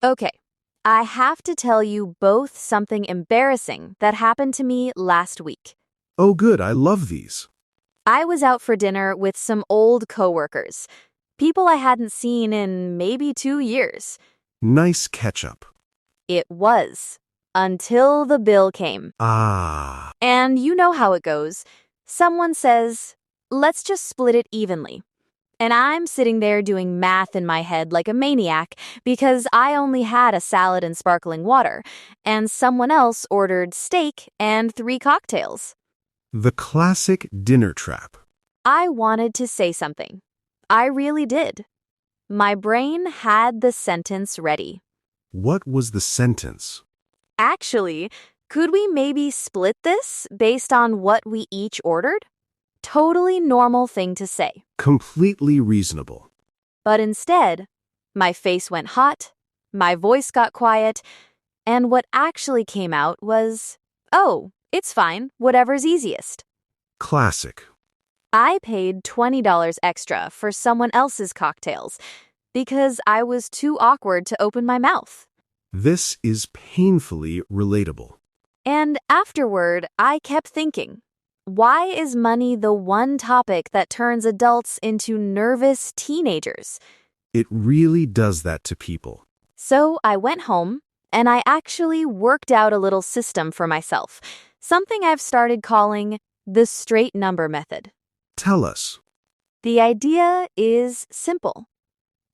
Okay, I have to tell you both something embarrassing that happened to me last week. Oh, good, I love these. I was out for dinner with some old coworkers, people I hadn't seen in maybe 2 years. Nice ketchup. It was, until the bill came. Ah, And you know how it goes. Someone says, let's just split it evenly. And I'm sitting there doing math in my head like a maniac because I only had a salad and sparkling water, and someone else ordered steak and 3 cocktails. the classic dinner trap. I wanted to say something. I really did. My brain had the sentence ready. What was the sentence? Actually, could we maybe split this based on what we each ordered? Totally normal thing to say. Completely reasonable. But instead, my face went hot, my voice got quiet, and what actually came out was, oh, it's fine, whatever's easiest. Classic. I paid $20 extra for someone else's cocktails because I was too awkward to open my mouth. This is painfully relatable. And afterward, I kept thinking, why is money the one topic that turns adults into nervous teenagers? It really does that to people. So I went home and I actually worked out a little system for myself, something I've started calling the straight number method. Tell us. The idea is simple.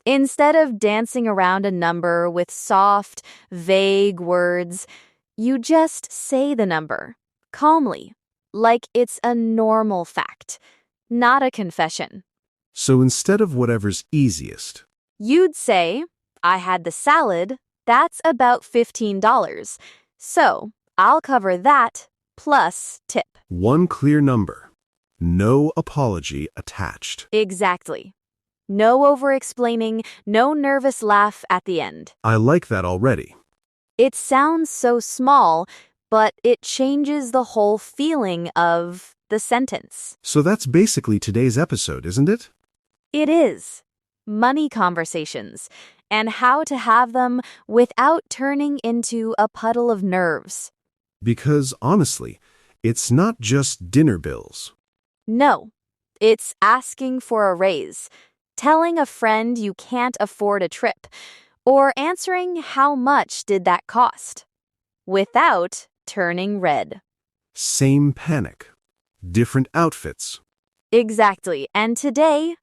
Instead of dancing around a number with soft, vague words, you just say the number, calmly, like it's a normal fact, not a confession. So instead of whatever's easiest, You'd say, I had the salad, that's about $15. So I'll cover that plus tip. one clear number. No apology attached. Exactly. No over-explaining, no nervous laugh at the end. I like that already. It sounds so small, but it changes the whole feeling of the sentence. So that's basically today's episode, isn't it? It is. Money conversations, and how to have them without turning into a puddle of nerves. Because honestly, it's not just dinner bills. No, it's asking for a raise, telling a friend you can't afford a trip, or answering how much did that cost, without turning red. Same panic. Different outfits. Exactly, and today,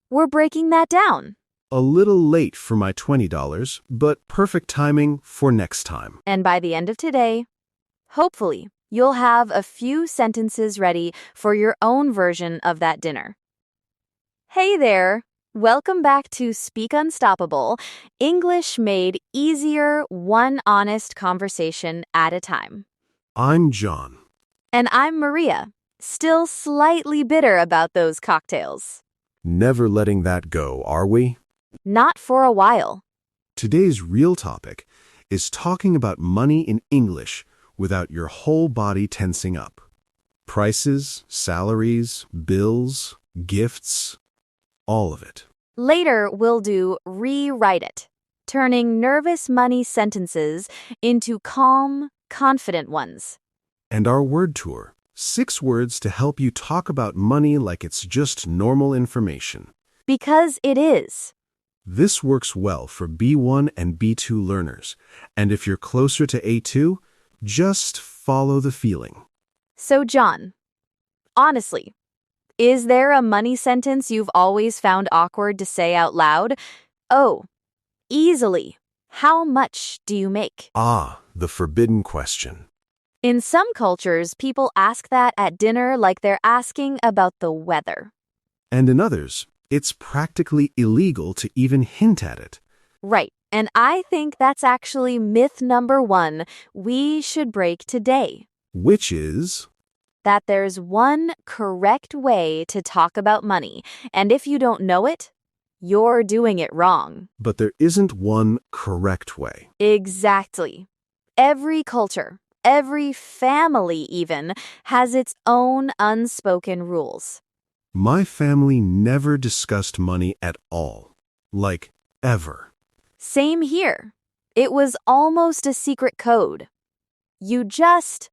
we're breaking that down. A little late for my $20, but perfect timing for next time. And by the end of today, hopefully, you'll have a few sentences ready for your own version of that dinner. Hey there! Welcome back to Speak Unstoppable, English made easier, one honest conversation at a time. I'm John. And I'm Maria, still slightly bitter about those cocktails. Never letting that go, are we? Not for a while. Today's real topic is talking about money in English without your whole body tensing up. Prices, salaries, bills, gifts, all of it. Later, we'll do Rewrite It, turning nervous money sentences into calm, confident ones. And our word tour, 6 words to help you talk about money like it's just normal information. Because it is. This works well for B1 and B2 learners, and if you're closer to A2, just follow the feeling. So, John, honestly, is there a money sentence you've always found awkward to say out loud? Oh, easily. How much do you make? Ah, the forbidden question. In some cultures, people ask that at dinner like they're asking about the weather. And in others, it's practically illegal to even hint at it. Right, and I think that's actually myth number 1 we should break today. Which is, That there's one correct way to talk about money, and if you don't know it, you're doing it wrong. but there isn't one correct way. Exactly. Every culture, every family even, has its own unspoken rules. My family never discussed money at all. Like, ever. Same here. It was almost a secret code. You just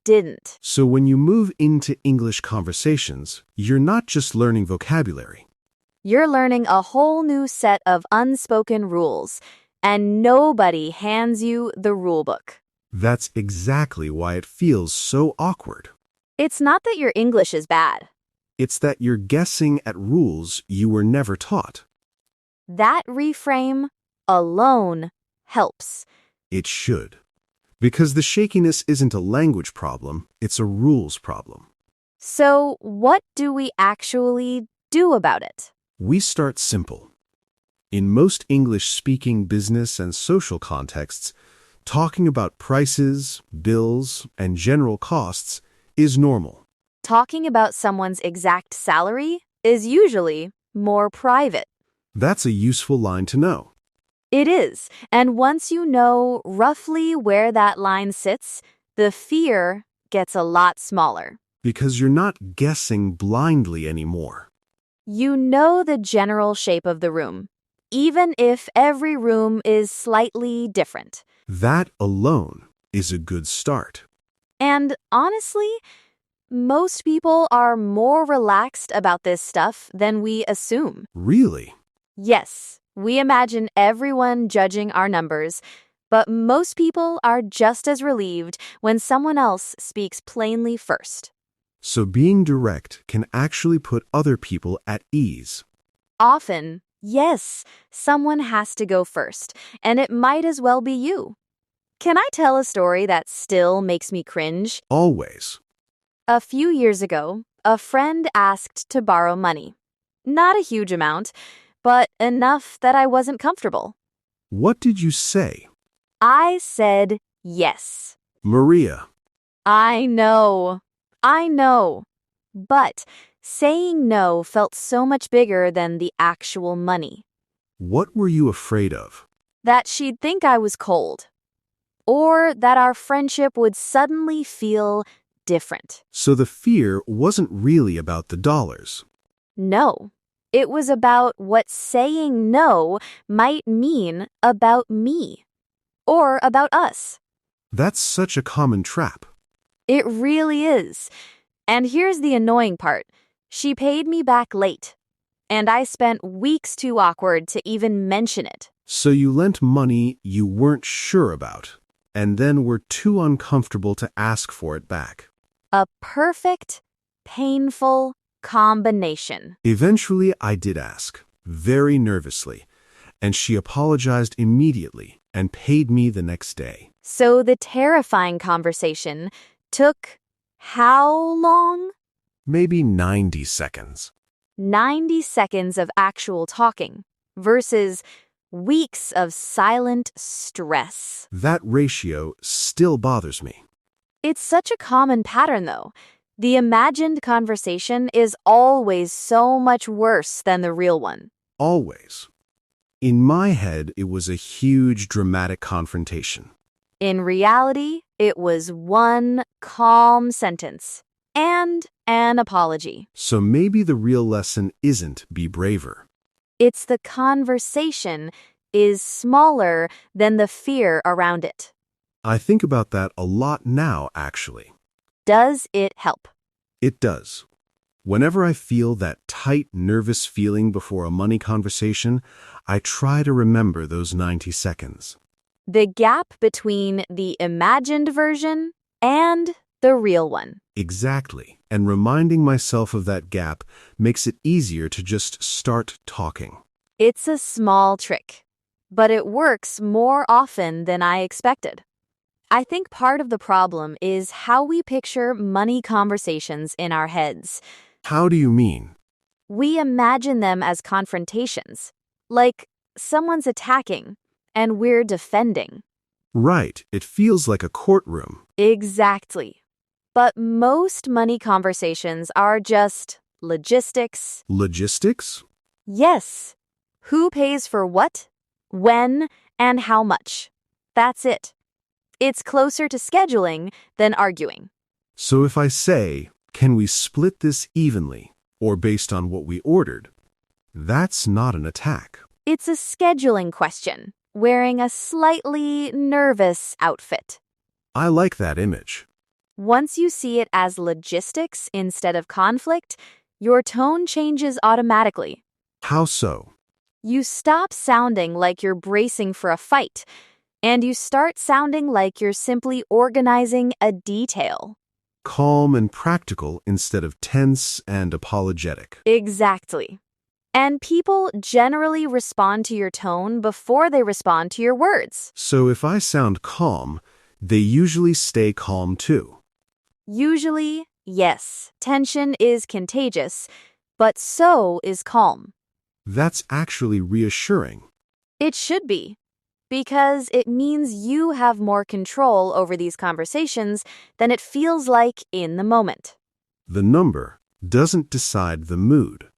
didn't. So when you move into English conversations, you're not just learning vocabulary. You're learning a whole new set of unspoken rules, and nobody hands you the rule book. That's exactly why it feels so awkward. It's not that your English is bad. It's that you're guessing at rules you were never taught. That reframe alone helps. It should. Because the shakiness isn't a language problem, it's a rules problem. So, what do we actually do about it? We start simple. In most English-speaking business and social contexts, talking about prices, bills, and general costs is normal. Talking about someone's exact salary is usually more private. That's a useful line to know. It is, and once you know roughly where that line sits, the fear gets a lot smaller. Because you're not guessing blindly anymore. You know the general shape of the room, even if every room is slightly different. That alone is a good start. And honestly, most people are more relaxed about this stuff than we assume. Really? Yes, we imagine everyone judging our numbers, but most people are just as relieved when someone else speaks plainly first. So being direct can actually put other people at ease. Often, yes, someone has to go first, and it might as well be you. Can I tell a story that still makes me cringe? Always. A few years ago, a friend asked to borrow money. Not a huge amount, but enough that I wasn't comfortable. What did you say? I said yes. Maria, I know. But saying no felt so much bigger than the actual money. what were you afraid of? That she'd think I was cold. Or that our friendship would suddenly feel different. So the fear wasn't really about the dollars. No. It was about what saying no might mean about me. Or about us. That's such a common trap. It really is. And here's the annoying part. She paid me back late. And I spent weeks too awkward to even mention it. So you lent money you weren't sure about, and then were too uncomfortable to ask for it back. A perfect, painful combination. Eventually, I did ask, very nervously, and she apologized immediately and paid me the next day. So the terrifying conversation took how long? Maybe 90 seconds. 90 seconds of actual talking versus weeks of silent stress. That ratio still bothers me. It's such a common pattern, though. The imagined conversation is always so much worse than the real one. Always. In my head, it was a huge, dramatic confrontation. In reality, it was one calm sentence and an apology. So maybe the real lesson isn't be braver. It's the conversation is smaller than the fear around it. I think about that a lot now, actually. Does it help? It does. Whenever I feel that tight, nervous feeling before a money conversation, I try to remember those 90 seconds. The gap between the imagined version and the real one. Exactly. And reminding myself of that gap makes it easier to just start talking. It's a small trick, but it works more often than I expected. I think part of the problem is how we picture money conversations in our heads. How do you mean? We imagine them as confrontations, like someone's attacking and we're defending. Right. It feels like a courtroom. Exactly. But most money conversations are just logistics. Logistics? Yes. Who pays for what, when, and how much? That's it. It's closer to scheduling than arguing. So if I say, can we split this evenly, or based on what we ordered, that's not an attack. It's a scheduling question. wearing a slightly nervous outfit. I like that image. Once you see it as logistics instead of conflict, your tone changes automatically. How so? You stop sounding like you're bracing for a fight, and you start sounding like you're simply organizing a detail. Calm and practical instead of tense and apologetic. Exactly. And people generally respond to your tone before they respond to your words. So if I sound calm, they usually stay calm too. Usually, yes, tension is contagious, but so is calm. That's actually reassuring. It should be, because it means you have more control over these conversations than it feels like in the moment. The number doesn't decide the mood.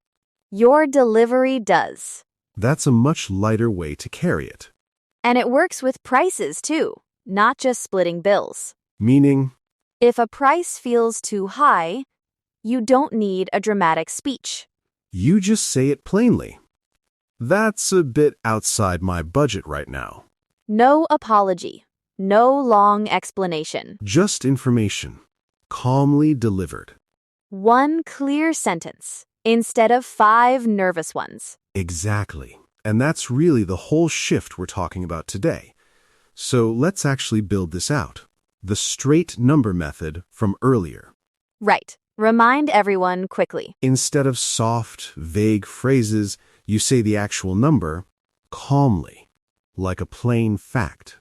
Your delivery does. That's a much lighter way to carry it. And it works with prices too, not just splitting bills. Meaning, If a price feels too high, you don't need a dramatic speech. you just say it plainly. That's a bit outside my budget right now. No apology, no long explanation. Just information, calmly delivered. One clear sentence instead of 5 nervous ones. Exactly. And that's really the whole shift we're talking about today. So let's actually build this out. The straight number method from earlier. Right. Remind everyone quickly. Instead of soft, vague phrases, you say the actual number calmly, like a plain fact.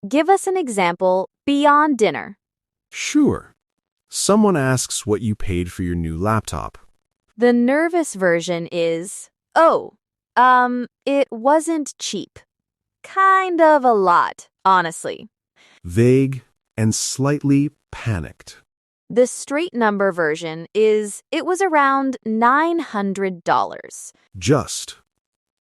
Give us an example beyond dinner. Sure. Someone asks what you paid for your new laptop. The nervous version is, it wasn't cheap. Kind of a lot, honestly. Vague and slightly panicked. The straight number version is, it was around $900. Just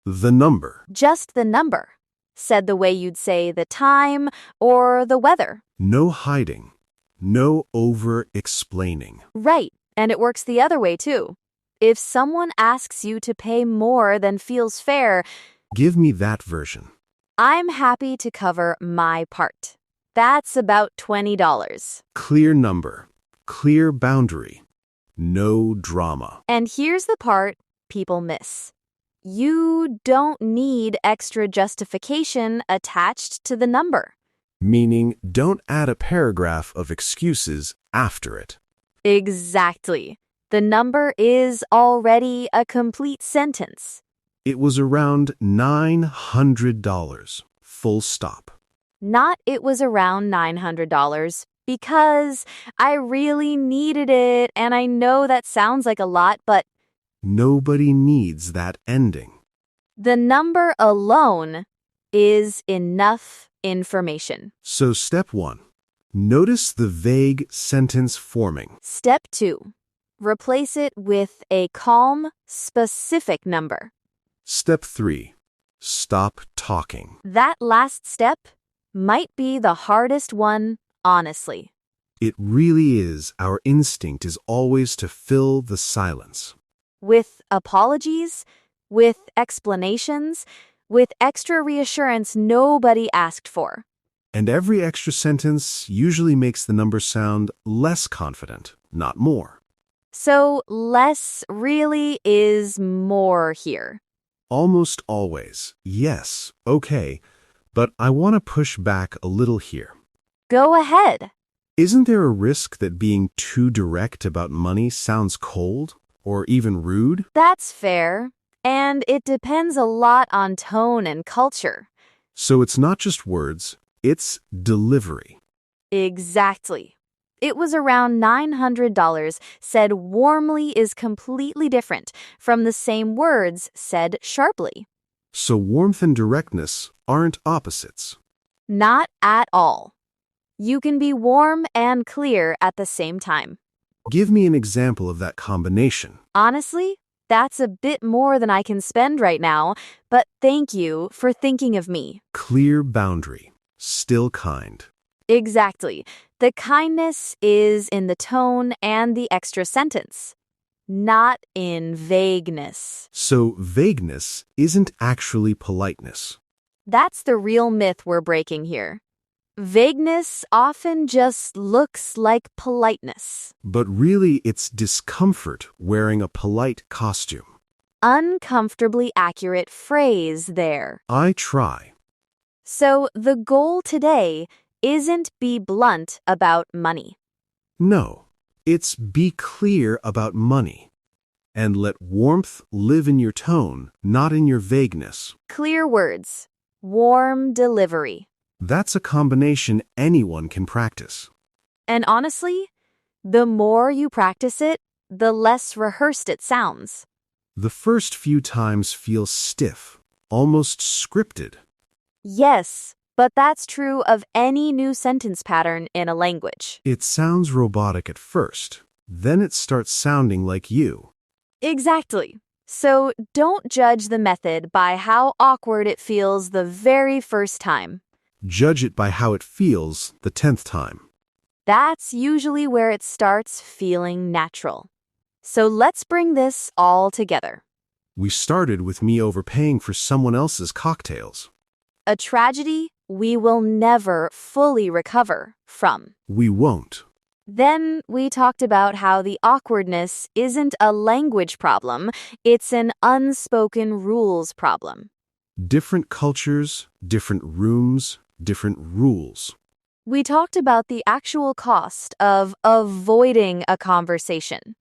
the number. Just the number, said the way you'd say the time or the weather. No hiding. No over-explaining. Right, and it works the other way too. If someone asks you to pay more than feels fair, Give me that version. I'm happy to cover my part. That's about $20. Clear number. Clear boundary. No drama. And here's the part people miss. You don't need extra justification attached to the number. Meaning, don't add a paragraph of excuses after it. Exactly. The number is already a complete sentence. It was around $900. Full stop. Not it was around $900 because I really needed it and I know that sounds like a lot, but Nobody needs that ending. the number alone is enough information. So step 1. Notice the vague sentence forming. Step 2. Replace it with a calm, specific number. Step 3. Stop talking. That last step might be the hardest one, honestly. It really is. Our instinct is always to fill the silence. With apologies, with explanations, with extra reassurance nobody asked for. And every extra sentence usually makes the number sound less confident, not more. So less really is more here. Almost always. Yes, okay. But I want to push back a little here. Go ahead. Isn't there a risk that being too direct about money sounds cold or even rude? That's fair. And it depends a lot on tone and culture. So it's not just words, it's delivery. Exactly. It was around $900 said warmly is completely different from the same words said sharply. So warmth and directness aren't opposites. Not at all. You can be warm and clear at the same time. Give me an example of that combination. Honestly, that's a bit more than I can spend right now, but thank you for thinking of me. Clear boundary, still kind. Exactly. The kindness is in the tone and the extra sentence, not in vagueness. So vagueness isn't actually politeness. That's the real myth we're breaking here. Vagueness often just looks like politeness. But really, it's discomfort wearing a polite costume. Uncomfortably accurate phrase there. I try. So the goal today isn't be blunt about money. No, it's be clear about money. And let warmth live in your tone, not in your vagueness. Clear words, warm delivery. That's a combination anyone can practice. And honestly, the more you practice it, the less rehearsed it sounds. The first few times feel stiff, almost scripted. Yes, but that's true of any new sentence pattern in a language. It sounds robotic at first, then it starts sounding like you. Exactly. So don't judge the method by how awkward it feels the very first time. Judge it by how it feels the 10th time. That's usually where it starts feeling natural. So let's bring this all together. We started with me overpaying for someone else's cocktails. A tragedy we will never fully recover from. We won't. Then we talked about how the awkwardness isn't a language problem, it's an unspoken rules problem. Different cultures, different rooms, different rules. We talked about the actual cost of avoiding a conversation.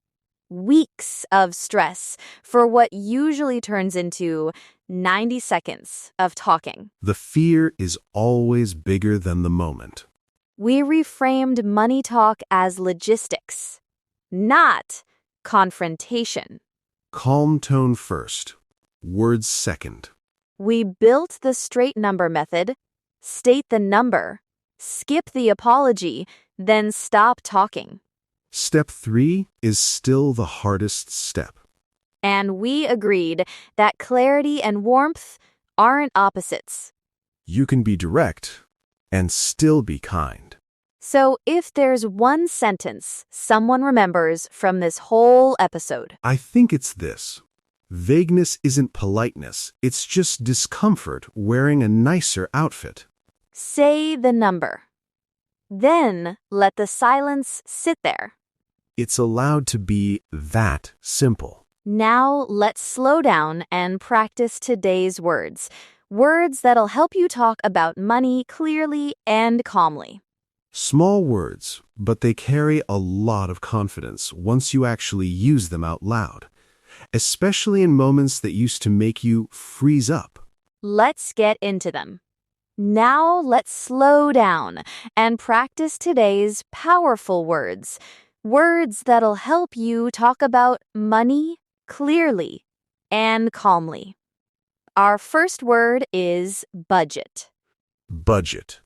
Weeks of stress for what usually turns into 90 seconds of talking. The fear is always bigger than the moment. We reframed money talk as logistics, not confrontation. Calm tone first, words second. We built the straight number method, state the number, skip the apology, then stop talking. Step 3 is still the hardest step. And we agreed that clarity and warmth aren't opposites. You can be direct and still be kind. So if there's one sentence someone remembers from this whole episode, I think it's this. Vagueness isn't politeness, it's just discomfort wearing a nicer outfit. say the number. Then let the silence sit there. It's allowed to be that simple. Now let's slow down and practice today's words. Words that'll help you talk about money clearly and calmly. Small words, but they carry a lot of confidence once you actually use them out loud, especially in moments that used to make you freeze up. Let's get into them. Now let's slow down and practice today's powerful words. Words that'll help you talk about money clearly and calmly. Our first word is budget. Budget.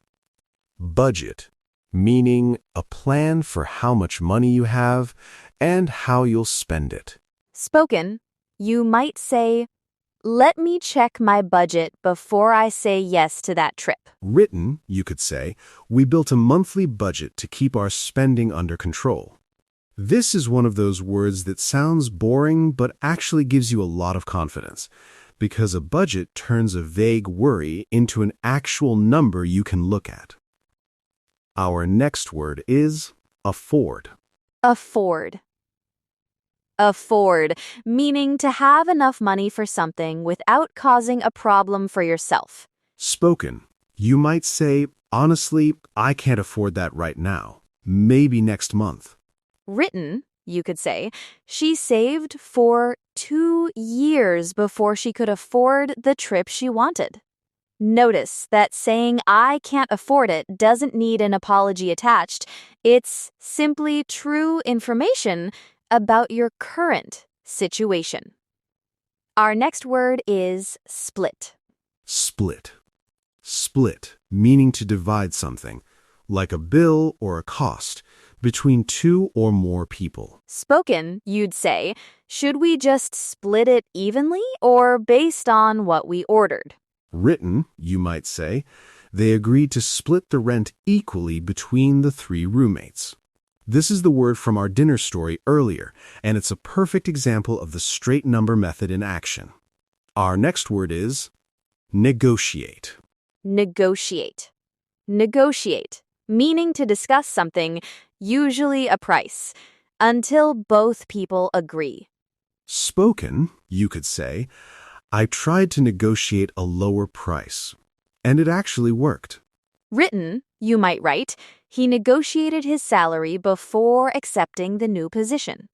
Budget, meaning a plan for how much money you have and how you'll spend it. Spoken, you might say, "Let me check my budget before I say yes to that trip." Written, you could say, we built a monthly budget to keep our spending under control. This is one of those words that sounds boring but actually gives you a lot of confidence, because a budget turns a vague worry into an actual number you can look at. Our next word is afford. Afford. Afford, meaning to have enough money for something without causing a problem for yourself. Spoken, you might say, honestly, I can't afford that right now. Maybe next month. Written, you could say, she saved for 2 years before she could afford the trip she wanted. Notice that saying I can't afford it doesn't need an apology attached. It's simply true information about your current situation. Our next word is split. Split. Split, meaning to divide something, like a bill or a cost, between two or more people. Spoken, you'd say, should we just split it evenly or based on what we ordered? Written, you might say, they agreed to split the rent equally between the 3 roommates. This is the word from our dinner story earlier, and it's a perfect example of the straight number method in action. Our next word is negotiate. Negotiate. Negotiate, meaning to discuss something, usually a price, until both people agree. Spoken, you could say, I tried to negotiate a lower price, and it actually worked. Written, you might write, he negotiated his salary before accepting the new position.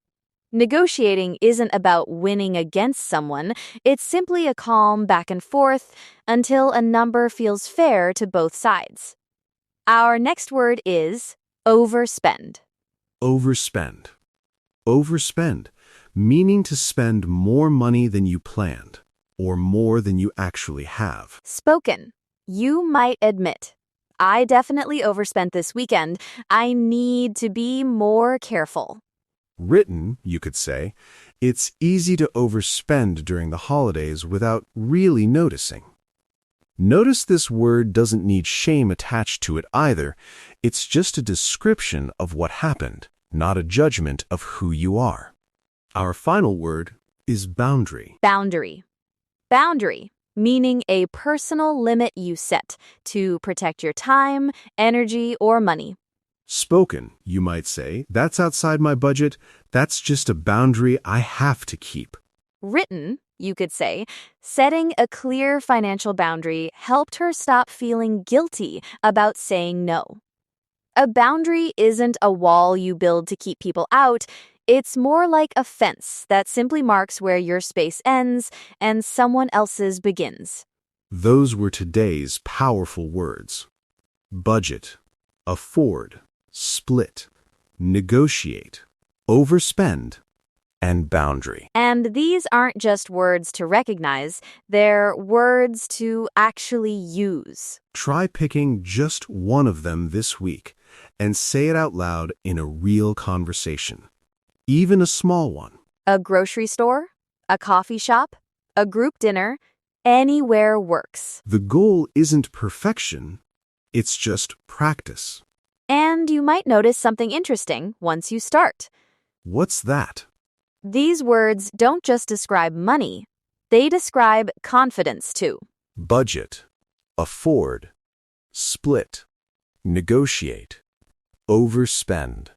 Negotiating isn't about winning against someone, it's simply a calm back and forth until a number feels fair to both sides. Our next word is overspend. Overspend. Overspend, meaning to spend more money than you planned, or more than you actually have. Spoken, you might admit, I definitely overspent this weekend. I need to be more careful. Written, you could say, it's easy to overspend during the holidays without really noticing. Notice this word doesn't need shame attached to it either. It's just a description of what happened, not a judgment of who you are. Our final word is boundary. Boundary. Boundary, meaning a personal limit you set to protect your time, energy, or money. Spoken, you might say, that's outside my budget. That's just a boundary I have to keep. Written, you could say, setting a clear financial boundary helped her stop feeling guilty about saying no. A boundary isn't a wall you build to keep people out. It's more like a fence that simply marks where your space ends and someone else's begins. Those were today's powerful words. Budget, afford, split, negotiate, overspend, and boundary. And these aren't just words to recognize, they're words to actually use. Try picking just one of them this week and say it out loud in a real conversation, even a small one. A grocery store, a coffee shop, a group dinner, anywhere works. The goal isn't perfection, it's just practice. And you might notice something interesting once you start. What's that? These words don't just describe money, they describe confidence too. Budget, afford, split, negotiate, overspend,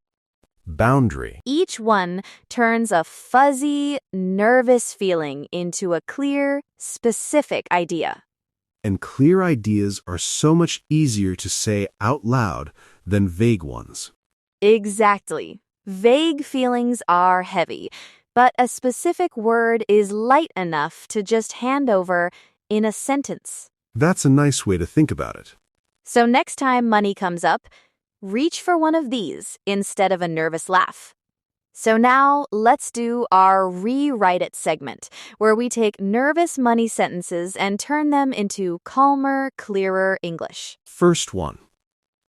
boundary. Each one turns a fuzzy, nervous feeling into a clear, specific idea. And clear ideas are so much easier to say out loud than vague ones. Exactly. Vague feelings are heavy, but a specific word is light enough to just hand over in a sentence. That's a nice way to think about it. So next time money comes up, reach for one of these instead of a nervous laugh. So now let's do our Rewrite It segment, where we take nervous money sentences and turn them into calmer, clearer English. First one.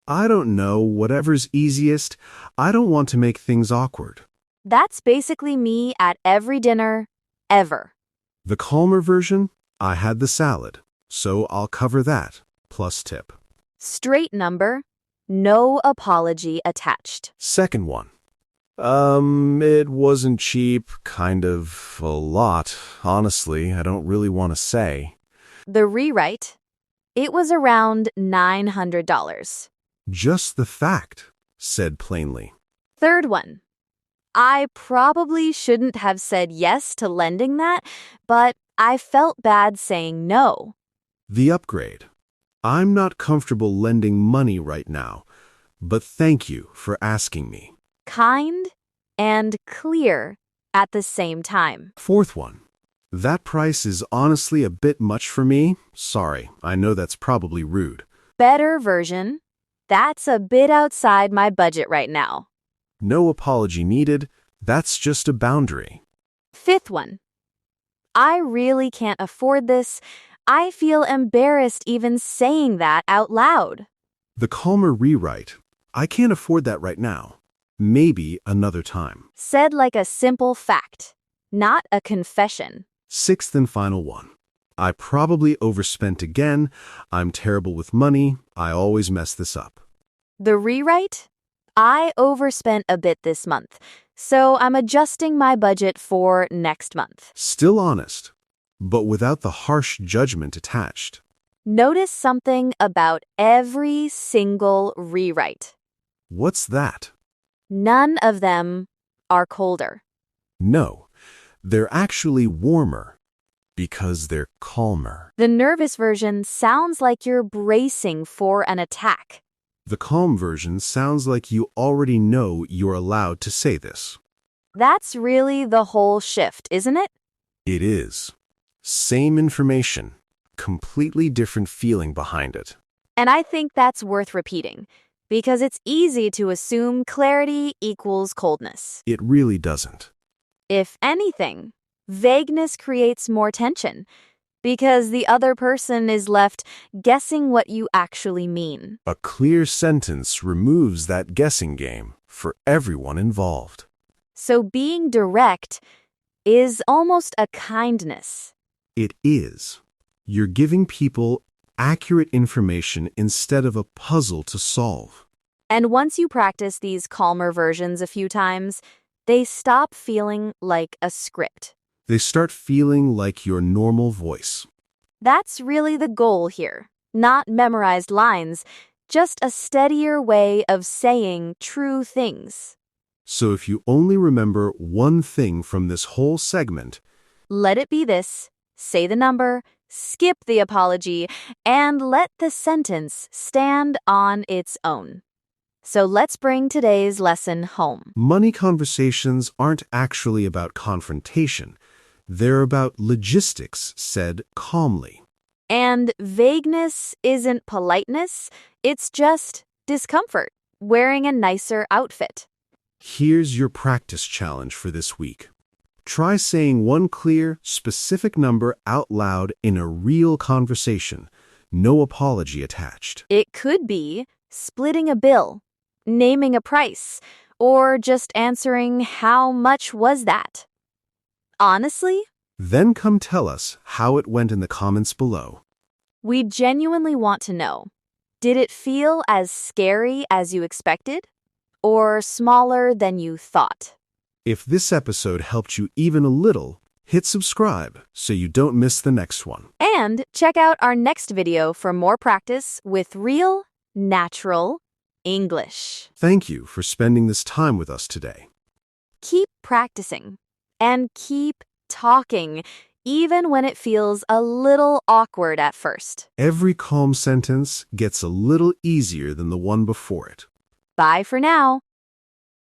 I don't know, whatever's easiest. I don't want to make things awkward. That's basically me at every dinner, ever. The calmer version, I had the salad, so I'll cover that, plus tip. Straight number, no apology attached. Second one. It wasn't cheap, kind of a lot. Honestly, I don't really want to say. The rewrite, it was around $900. Just the fact, said plainly. Third one, I probably shouldn't have said yes to lending that, but I felt bad saying no. The upgrade. I'm not comfortable lending money right now, but thank you for asking me. Kind and clear at the same time. Fourth one. That price is honestly a bit much for me. Sorry, I know that's probably rude. Better version, that's a bit outside my budget right now. No apology needed. That's just a boundary. Fifth one, I really can't afford this. I feel embarrassed even saying that out loud. The calmer rewrite. I can't afford that right now. Maybe another time. Said like a simple fact, not a confession. Sixth and final one. I probably overspent again. I'm terrible with money. I always mess this up. The rewrite? I overspent a bit this month, so I'm adjusting my budget for next month. Still honest, but without the harsh judgment attached. Notice something about every single rewrite. What's that? None of them are colder. No, they're actually warmer because they're calmer. The nervous version sounds like you're bracing for an attack. The calm version sounds like you already know you're allowed to say this. That's really the whole shift, isn't it? It is. Same information, completely different feeling behind it. And I think that's worth repeating, because it's easy to assume clarity equals coldness. It really doesn't. If anything, vagueness creates more tension, because the other person is left guessing what you actually mean. A clear sentence removes that guessing game for everyone involved. So being direct is almost a kindness. It is. You're giving people accurate information instead of a puzzle to solve. And once you practice these calmer versions a few times, they stop feeling like a script. They start feeling like your normal voice. That's really the goal here. Not memorized lines, just a steadier way of saying true things. So if you only remember one thing from this whole segment, Let it be this. Say the number, skip the apology, and let the sentence stand on its own. So let's bring today's lesson home. money conversations aren't actually about confrontation. They're about logistics said calmly. And vagueness isn't politeness, it's just discomfort, wearing a nicer outfit. Here's your practice challenge for this week. Try saying one clear, specific number out loud in a real conversation. No apology attached. It could be splitting a bill, naming a price, or just answering how much was that. Honestly, Then come tell us how it went in the comments below. we genuinely want to know. Did it feel as scary as you expected? Or smaller than you thought? If this episode helped you even a little, hit subscribe so you don't miss the next one. And check out our next video for more practice with real, natural English. Thank you for spending this time with us today. Keep practicing and keep talking, even when it feels a little awkward at first. Every calm sentence gets a little easier than the one before it. Bye for now.